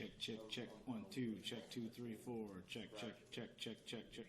Check, check, check. 1, 2, check, 2, 3, 4. Check, check, check, check, check, check.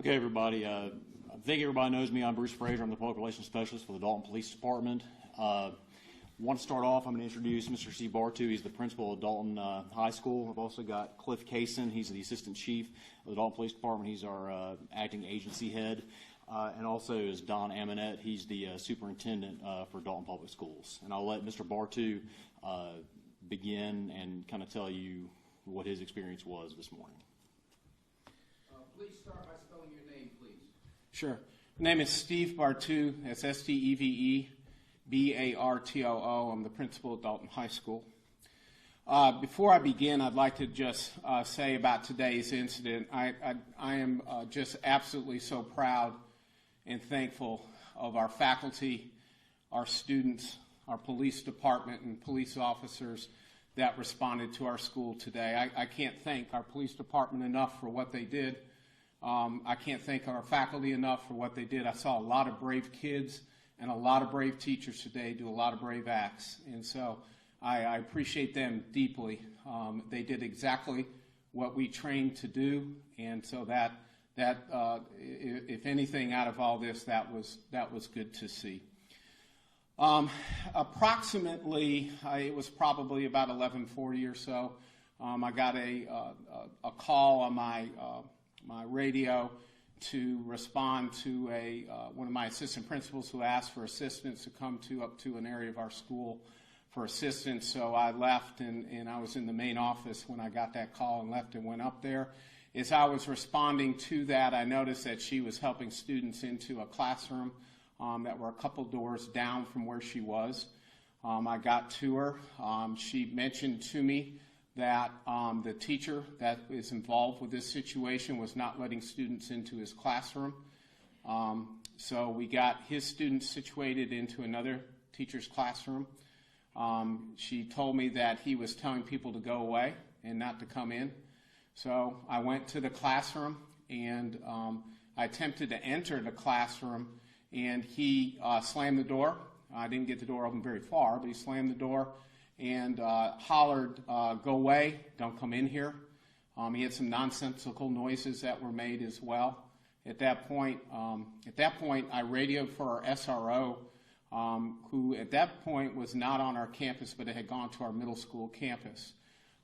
Okay, everybody. I think everybody knows me. I'm Bruce Frazier. I'm the Public Relations Specialist for the Dalton Police Department. Want to start off, I'm going to introduce Mr. Steve Bartu. He's the principal of Dalton High School. I've also got Cliff Kaysen. He's the Assistant Chief of the Dalton Police Department. He's our acting agency head. And also is Don Amonette. He's the superintendent for Dalton Public Schools. And I'll let Mr. Bartu begin and kind of tell you what his experience was this morning. Please start by spelling your name, please. Sure. My name is Steve Bartu. That's S-T-E-V-E-B-A-R-T-O-O. I'm the principal at Dalton High School. Before I begin, I'd like to just say about today's incident, I am just absolutely so proud and thankful of our faculty, our students, our police department, and police officers that responded to our school today. I can't thank our police department enough for what they did. I can't thank our faculty enough for what they did. I saw a lot of brave kids and a lot of brave teachers today do a lot of brave acts. And so I appreciate them deeply. They did exactly what we trained to do. And so that if anything out of all this, that was good to see. Approximately, it was probably about 11:40 or so. I got a call on my radio to respond to one of my assistant principals who asked for assistance to come up to an area of our school for assistance. So I left, and I was in the main office when I got that call and left and went up there. As I was responding to that, I noticed that she was helping students into a classroom that were a couple doors down from where she was. I got to her. She mentioned to me that the teacher that is involved with this situation was not letting students into his classroom. So we got his students situated into another teacher's classroom. She told me that he was telling people to go away and not to come in. So I went to the classroom, and I attempted to enter the classroom, and he slammed the door. I didn't get the door open very far, but he slammed the door and hollered, "Go away, don't come in here." He had some nonsensical noises that were made as well. At that point, I radioed for our SRO, who at that point was not on our campus, but it had gone to our middle school campus.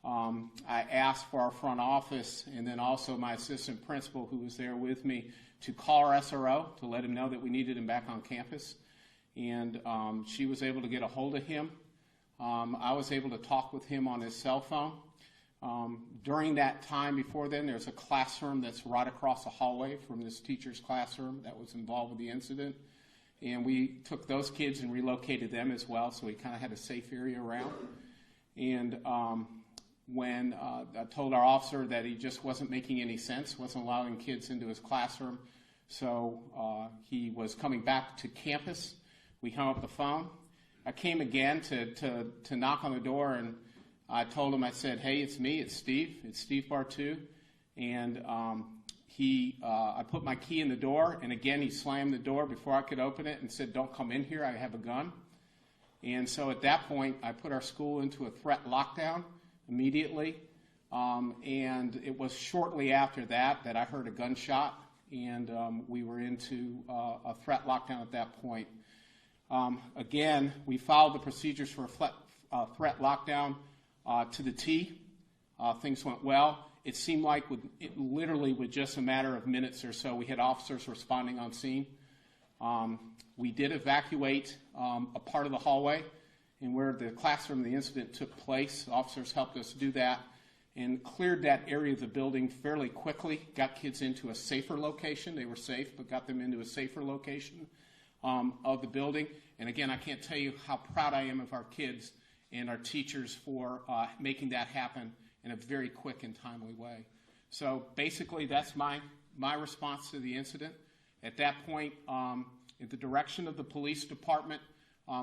I asked for our front office and then also my assistant principal, who was there with me, to call our SRO to let him know that we needed him back on campus. And she was able to get a hold of him. I was able to talk with him on his cell phone. During that time before then, there's a classroom that's right across the hallway from this teacher's classroom that was involved with the incident. And we took those kids and relocated them as well, so we kind of had a safe area around. And when I told our officer that he just wasn't making any sense, wasn't allowing kids into his classroom, so he was coming back to campus. We hung up the phone. I came again to knock on the door, and I told him, I said, "Hey, it's me, it's Steve Bartu." And I put my key in the door, and again he slammed the door before I could open it and said, "Don't come in here, I have a gun." And so at that point, I put our school into a threat lockdown immediately. And it was shortly after that I heard a gunshot, and we were into a threat lockdown at that point. Again, we followed the procedures for a threat lockdown to the T. Things went well. It seemed like literally with just a matter of minutes or so, we had officers responding on scene. We did evacuate a part of the hallway, and where the classroom of the incident took place. Officers helped us do that and cleared that area of the building fairly quickly, got kids into a safer location. They were safe, but got them into a safer location of the building. And again, I can't tell you how proud I am of our kids and our teachers for making that happen in a very quick and timely way. So basically, that's my response to the incident. At that point, at the direction of the police department,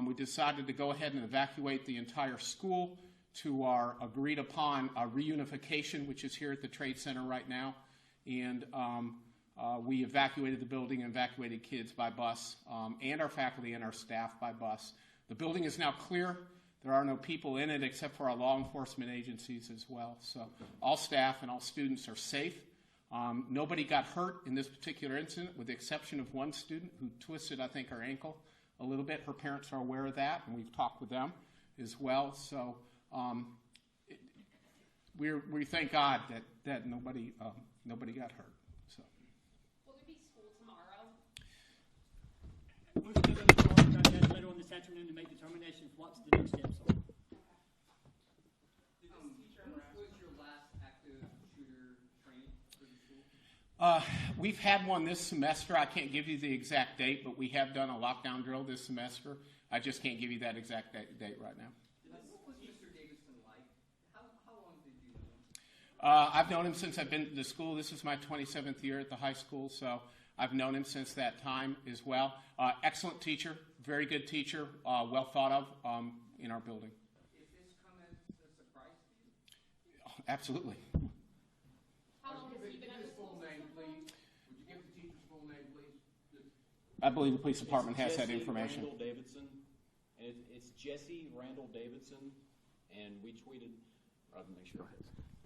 we decided to go ahead and evacuate the entire school to our agreed upon reunification, which is here at the Trade Center right now. And we evacuated the building and evacuated kids by bus, and our faculty and our staff by bus. The building is now clear. There are no people in it except for our law enforcement agencies as well. So all staff and all students are safe. Nobody got hurt in this particular incident, with the exception of one student who twisted, I think, her ankle a little bit. Her parents are aware of that, and we've talked with them as well. So we thank God that nobody got hurt. So. Will there be school tomorrow? We're going to talk about that later on this afternoon to make determinations what the next steps are. When was your last active shooter training for the school? We've had one this semester. I can't give you the exact date, but we have done a lockdown drill this semester. I just can't give you that exact date right now. What was Mr. Davidson like? How long did you know him? I've known him since I've been to school. This is my 27th year at the high school, so I've known him since that time as well. Excellent teacher, very good teacher, well thought of in our building. Is this come as a surprise to you? Oh, absolutely. How long has he been at the school Name, system for? please. Would you give the teacher's full name, please? I believe the police department has that Jesse information. Randall Davidson, and it's Jesse Randall Davidson, and we tweeted. Make sure.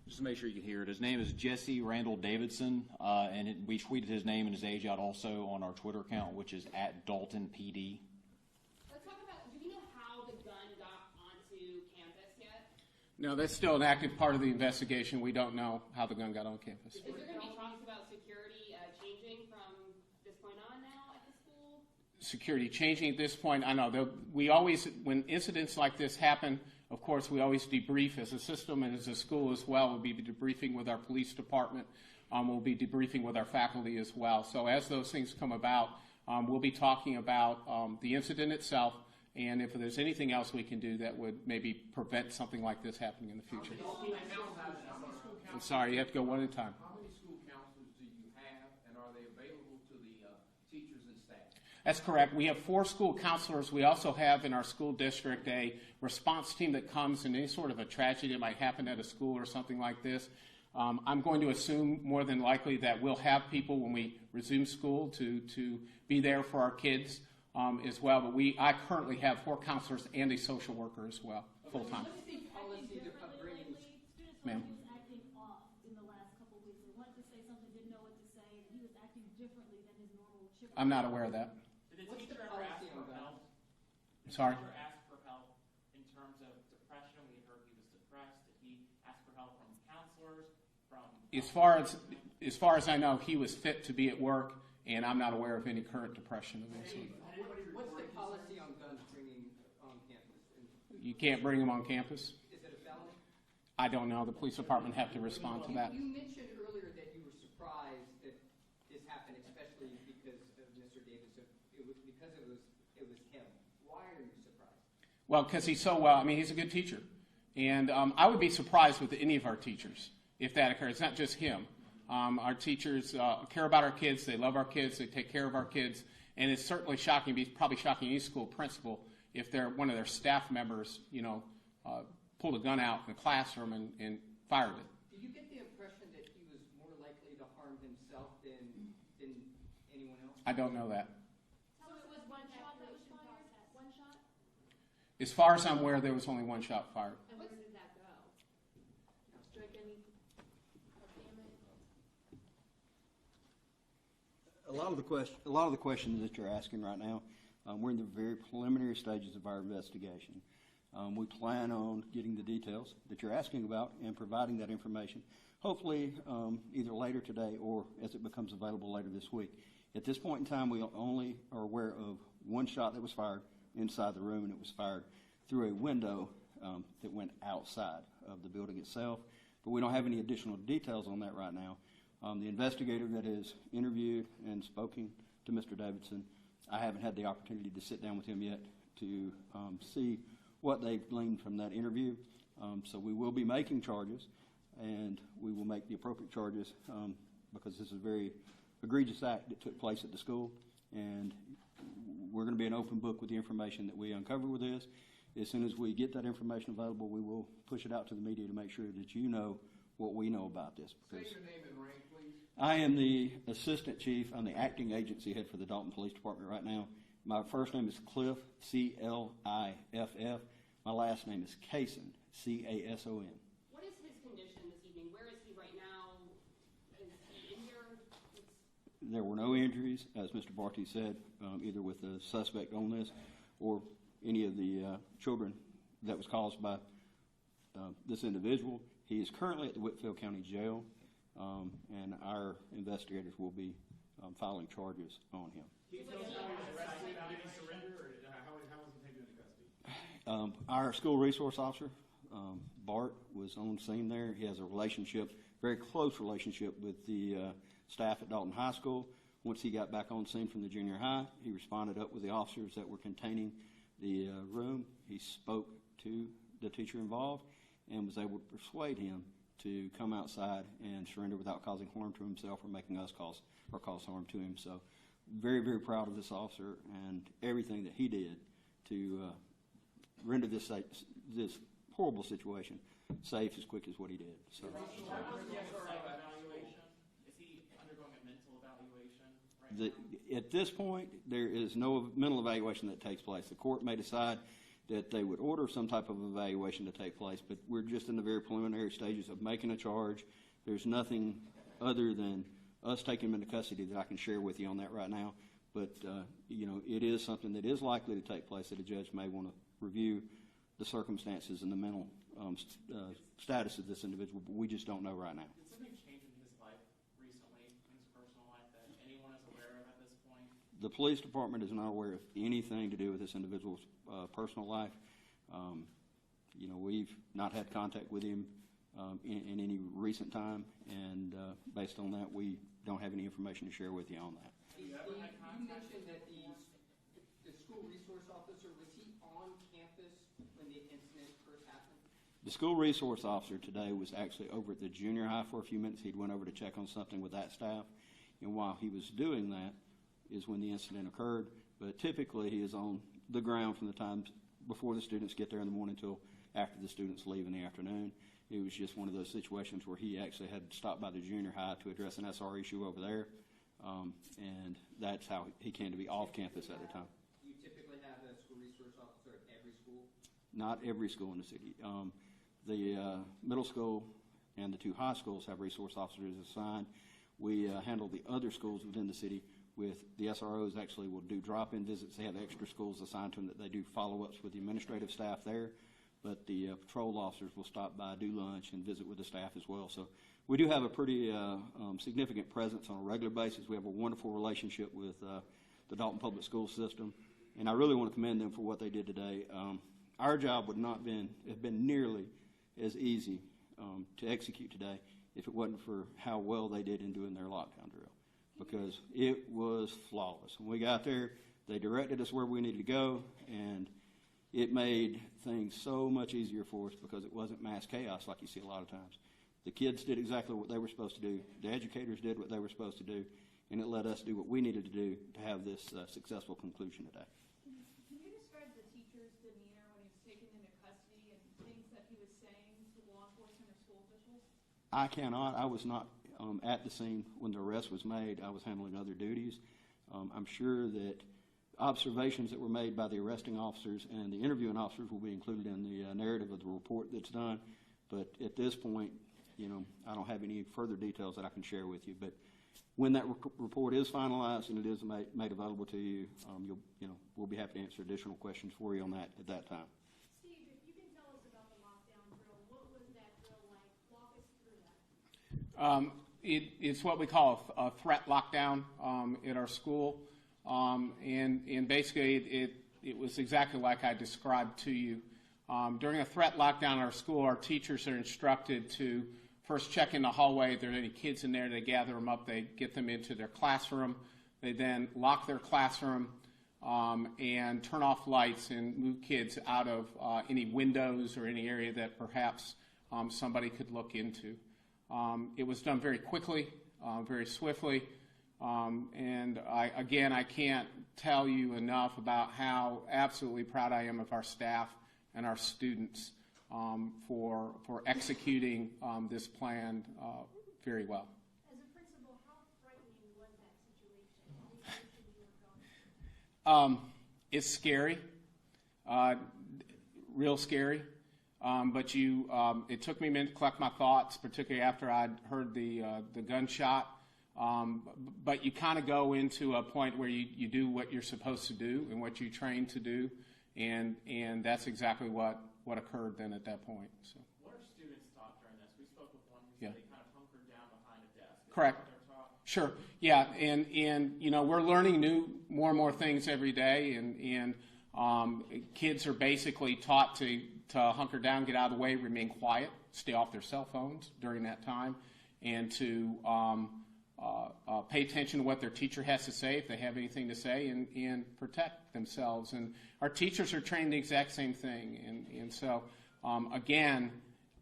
Just to make sure you can hear it. His name is Jesse Randall Davidson, and we tweeted his name and his age out also on our Twitter account, which is @DaltonPD. Let's talk about, do we know how the gun got onto campus yet? No, that's still an active part of the investigation. We don't know how the gun got on campus. Is there going to be talks about security changing from this point on now at the school? Security changing at this point. I know we always, when incidents like this happen, of course, we always debrief as a system and as a school as well. We'll be debriefing with our police department. We'll be debriefing with our faculty as well. So as those things come about, we'll be talking about the incident itself, and if there's anything else we can do that would maybe prevent something like this happening in the future. I'm sorry, you have to go one at a time. How many school counselors do you have, and are they available to the teachers and staff? That's correct. We have 4 school counselors. We also have in our school district a response team that comes in any sort of a tragedy that might happen at a school or something like this. I'm going to assume more than likely that we'll have people when we resume school to be there for our kids as well. But I currently have 4 counselors and a social worker as well, full-time. What's the policy to bringing? Ma'am. He was acting off in the last couple of weeks. He wanted to say something, didn't know what to say, and he was acting differently than his normal chipper. I'm not aware of that. Did the What's the teacher ever ask policy for on that? help? Sorry? Did the teacher ask for help in terms of depression? We heard he was depressed. Did he ask for help from counselors? As far as I know, he was fit to be at work, and I'm not aware of any current depression of any sort. What's the policy on guns bringing on campus? You can't bring them on campus? Is it a felony? I don't know. The police department have to respond to that. You mentioned earlier that you were surprised that this happened, especially because of Mr. Davis. It was because it was him. Why are you surprised? Well, because he's so well. I mean, he's a good teacher. And I would be surprised with any of our teachers if that occurs. It's not just him. Our teachers care about our kids. They love our kids. They take care of our kids. And it's certainly shocking, probably shocking any school principal if one of their staff members, pulled a gun out in the classroom and fired it. Did you get the impression that he was more likely to harm himself than anyone else? I don't know that. So it was one shot that was fired? One shot? As far as I'm aware, there was only one shot fired. And where did that go? Strike any damage? A lot of the questions that you're asking right now, we're in the very preliminary stages of our investigation. We plan on getting the details that you're asking about and providing that information, hopefully either later today or as it becomes available later this week. At this point in time, we only are aware of one shot that was fired inside the room, and it was fired through a window that went outside of the building itself. But we don't have any additional details on that right now. The investigator that has interviewed and spoken to Mr. Davidson, I haven't had the opportunity to sit down with him yet to see what they've gleaned from that interview. So we will be making charges, and we will make the appropriate charges because this is a very egregious act that took place at the school, and we're going to be an open book with the information that we uncover with this. As soon as we get that information available, we will push it out to the media to make sure that you know what we know about this. Because Say your name and rank, please. I am the assistant chief. I'm the acting agency head for the Dalton Police Department right now. My first name is Cliff, C-L-I-F-F. My last name is Cason, C-A-S-O-N. What is his condition this evening? Where is he right now? Is he There were no injuries, as Mr. Barty said, either with the suspect on this or any of the children that was caused by this individual. He is currently at the Whitfield County Jail, and our investigators will be filing charges on him. Can you tell us how he was arrested? Did he surrender, or how was he taken into custody? Our school resource officer, Bart, was on scene there. He has a relationship, very close relationship with the staff at Dalton High School. Once he got back on scene from the junior high, he responded up with the officers that were containing the room. He spoke to the teacher involved and was able to persuade him to come outside and surrender without causing harm to himself or making us cause harm to him. So very, very proud of this officer and everything that he did to render this horrible situation safe as quick as what he did. So. Is he undergoing a mental evaluation right now? At this point, there is no mental evaluation that takes place. The court may decide that they would order some type of evaluation to take place, but we're just in the very preliminary stages of making a charge. There's nothing other than us taking him into custody that I can share with you on that right now. But, it is something that is likely to take place, that a judge may want to review the circumstances and the mental status of this individual, but we just don't know right now. Did something change in his life recently, in his personal life, that anyone is aware of at this point? The police department is not aware of anything to do with this individual's personal life. We've not had contact with him in any recent time, and based on that, we don't have any information to share with you on that. You mentioned that the school resource officer, was he on campus when the incident first happened? The school resource officer today was actually over at the junior high for a few minutes. He'd went over to check on something with that staff, and while he was doing that is when the incident occurred. But typically he is on the ground from the time before the students get there in the morning until after the students leave in the afternoon. It was just one of those situations where he actually had stopped by the junior high to address an SR issue over there, and that's how he came to be off campus at the time. Do you typically have a school resource officer at every school? Not every school in the city. The middle school and the two high schools have resource officers assigned. We handle the other schools within the city with the SROs. Actually will do drop-in visits. They have extra schools assigned to them that they do follow-ups with the administrative staff there. But the patrol officers will stop by, do lunch, and visit with the staff as well. So we do have a pretty significant presence on a regular basis. We have a wonderful relationship with the Dalton Public School System, and I really want to commend them for what they did today. Our job would not have been nearly as easy to execute today if it wasn't for how well they did in doing their lockdown drill, because it was flawless. When we got there, they directed us where we needed to go, and it made things so much easier for us because it wasn't mass chaos like you see a lot of times. The kids did exactly what they were supposed to do. The educators did what they were supposed to do, and it let us do what we needed to do to have this successful conclusion today. Can you describe the teacher's demeanor when he was taken into custody and things that he was saying to law enforcement or school officials? I cannot. I was not at the scene when the arrest was made. I was handling other duties. I'm sure that observations that were made by the arresting officers and the interviewing officers will be included in the narrative of the report that's done. But at this point, I don't have any further details that I can share with you. But when that report is finalized and it is made available to you, we'll be happy to answer additional questions for you on that at that time. Steve, if you can tell us about the lockdown drill, what was that drill like? Walk us through that. It's what we call a threat lockdown at our school. And basically it was exactly like I described to you. During a threat lockdown in our school, our teachers are instructed to first check in the hallway. If there are any kids in there, they gather them up, they get them into their classroom. They then lock their classroom and turn off lights and move kids out of any windows or any area that perhaps somebody could look into. It was done very quickly, very swiftly. And I can't tell you enough about how absolutely proud I am of our staff and our students for executing this plan very well. As a principal, how frightening was that situation? It's scary, real scary. But it took me a minute to collect my thoughts, particularly after I'd heard the gunshot. But you kind of go into a point where you do what you're supposed to do and what you train to do, and that's exactly what occurred then at that point. So. What are students taught during this? We spoke with one who Yeah. said they kind of hunkered down behind a desk. Is Correct. that what they're taught? Sure. Yeah, and you know, we're learning more and more things every day, and kids are basically taught to hunker down, get out of the way, remain quiet, stay off their cell phones during that time, and to pay attention to what their teacher has to say if they have anything to say, and protect themselves. And our teachers are trained the exact same thing. And so, again,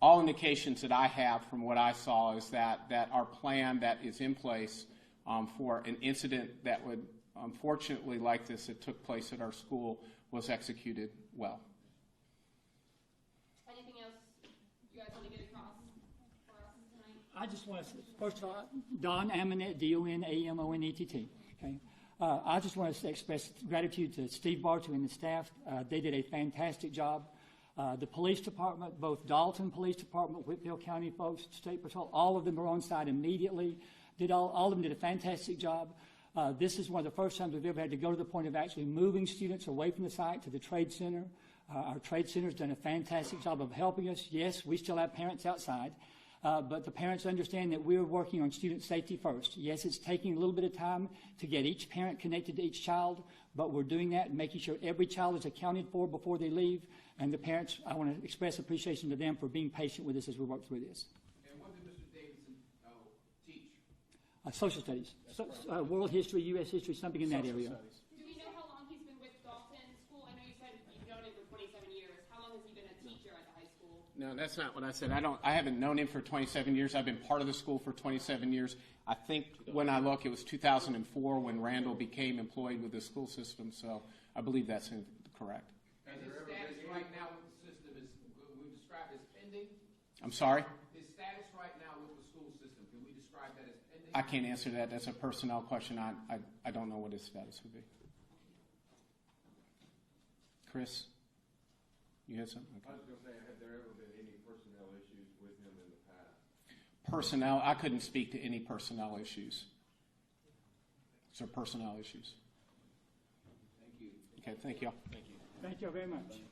all indications that I have from what I saw is that our plan that is in place for an incident that would, unfortunately, like this, that took place at our school, was executed well. Anything else you guys want to get across for us tonight? I just want to say, first of all, Don Amonett, D-O-N-A-M-O-N-E-T-T. Okay. I just want to express gratitude to Steve Bartu and the staff. They did a fantastic job. The police department, both Dalton Police Department, Whitfield County folks, State Patrol, all of them were on site immediately. All of them did a fantastic job. This is one of the first times we've ever had to go to the point of actually moving students away from the site to the trade center. Our trade center has done a fantastic job of helping us. Yes, we still have parents outside, but the parents understand that we're working on student safety first. Yes, it's taking a little bit of time to get each parent connected to each child, but we're doing that and making sure every child is accounted for before they leave. And the parents, I want to express appreciation to them for being patient with us as we work through this. And what did Mr. Davidson teach? Social studies, world history, U.S. history, something in that area. Do we know how long he's been with Dalton School? I know you said you've known him for 27 years. How long has he been a teacher at the high school? No, that's not what I said. I haven't known him for 27 years. I've been part of the school for 27 years. I think when I look, it was 2004 when Randall became employed with the school system, so I believe that's correct. And his status right now with the system is, we describe as pending? I'm sorry? His status right now with the school system, can we describe that as pending? I can't answer that. That's a personnel question. I don't know what his status would be. Chris, you had something? Okay. I was going to say, have there ever been any personnel issues with him in the past? Personnel, I couldn't speak to any personnel issues. So personnel issues. Thank you. Okay, thank you. Thank you very much.